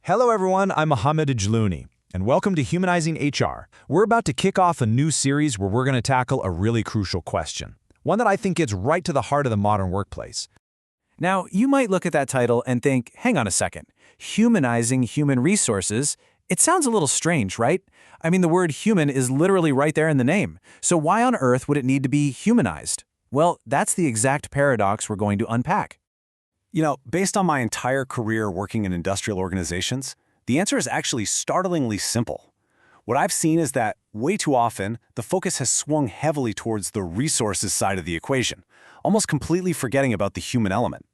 Hello everyone, I'm Mohammad Ajlouni, and welcome to Humanizing HR. We're about to kick off a new series where we're going to tackle a really crucial question, one that I think gets right to the heart of the modern workplace. Now, you might look at that title and think, hang on a second, humanizing human resources? It sounds a little strange, right? I mean, the word human is literally right there in the name. So why on earth would it need to be humanized? Well, that's the exact paradox we're going to unpack. Based on my entire career working in industrial organizations, the answer is actually startlingly simple. What I've seen is that, way too often, the focus has swung heavily towards the resources side of the equation, almost completely forgetting about the human element.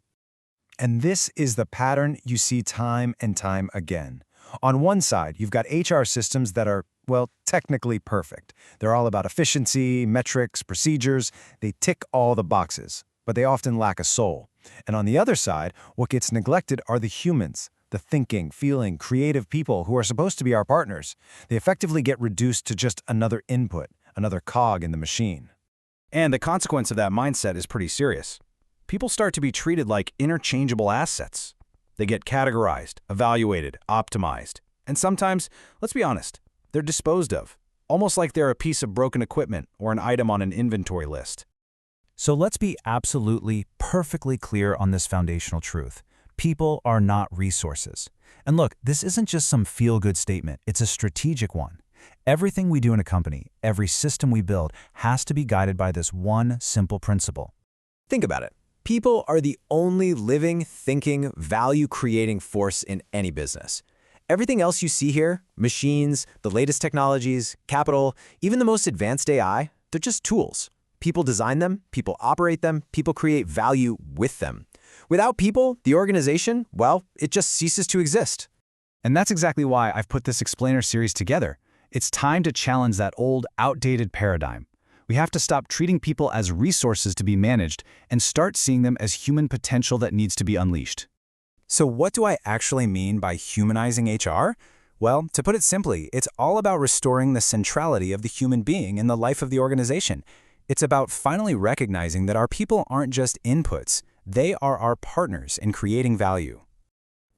And this is the pattern you see time and time again. On one side, you've got HR systems that are, well, technically perfect. They're all about efficiency, metrics, procedures. They tick all the boxes, but they often lack a soul. And on the other side, what gets neglected are the humans, the thinking, feeling, creative people who are supposed to be our partners. They effectively get reduced to just another input, another cog in the machine. And the consequence of that mindset is pretty serious. People start to be treated like interchangeable assets. They get categorized, evaluated, optimized, and sometimes, let's be honest, they're disposed of, almost like they're a piece of broken equipment or an item on an inventory list. So let's be absolutely, perfectly clear on this foundational truth. People are not resources. And look, this isn't just some feel-good statement, it's a strategic one. Everything we do in a company, every system we build, has to be guided by this one simple principle. Think about it. People are the only living, thinking, value-creating force in any business. Everything else you see here, machines, the latest technologies, capital, even the most advanced AI, they're just tools. People design them, people operate them, people create value with them. Without people, the organization, well, it just ceases to exist. And that's exactly why I've put this explainer series together. It's time to challenge that old, outdated paradigm. We have to stop treating people as resources to be managed and start seeing them as human potential that needs to be unleashed. So what do I actually mean by humanizing HR? Well, to put it simply, it's all about restoring the centrality of the human being in the life of the organization. It's about finally recognizing that our people aren't just inputs, they are our partners in creating value.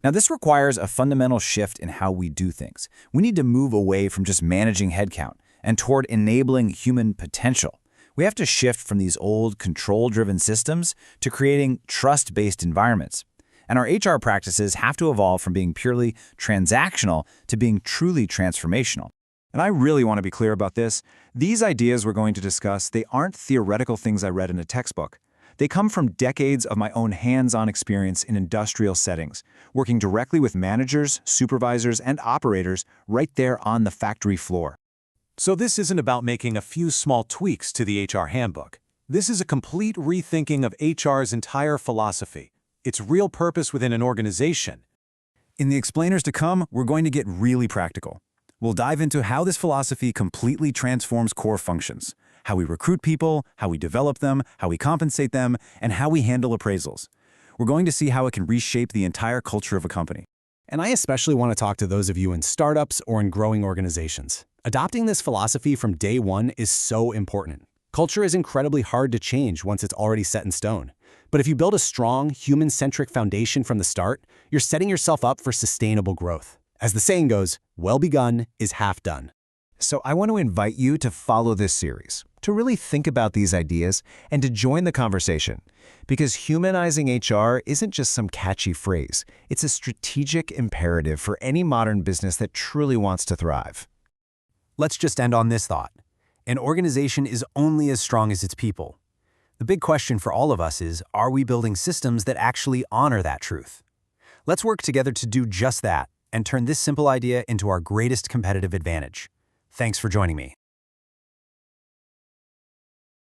Now, this requires a fundamental shift in how we do things. We need to move away from just managing headcount and toward enabling human potential. We have to shift from these old control-driven systems to creating trust-based environments. And our HR practices have to evolve from being purely transactional to being truly transformational. And I really want to be clear about this. These ideas we're going to discuss, they aren't theoretical things I read in a textbook. They come from decades of my own hands-on experience in industrial settings, working directly with managers, supervisors, and operators right there on the factory floor. So this isn't about making a few small tweaks to the HR handbook. This is a complete rethinking of HR's entire philosophy, its real purpose within an organization. In the explainers to come, we're going to get really practical. We'll dive into how this philosophy completely transforms core functions, how we recruit people, how we develop them, how we compensate them, and how we handle appraisals. We're going to see how it can reshape the entire culture of a company. And I especially want to talk to those of you in startups or in growing organizations. Adopting this philosophy from day one is so important. Culture is incredibly hard to change once it's already set in stone. But if you build a strong, human-centric foundation from the start, you're setting yourself up for sustainable growth. As the saying goes, well begun is half done. So I want to invite you to follow this series, to really think about these ideas and to join the conversation. Because humanizing HR isn't just some catchy phrase. It's a strategic imperative for any modern business that truly wants to thrive. Let's just end on this thought. An organization is only as strong as its people. The big question for all of us is, are we building systems that actually honor that truth? Let's work together to do just that and turn this simple idea into our greatest competitive advantage. Thanks for joining me.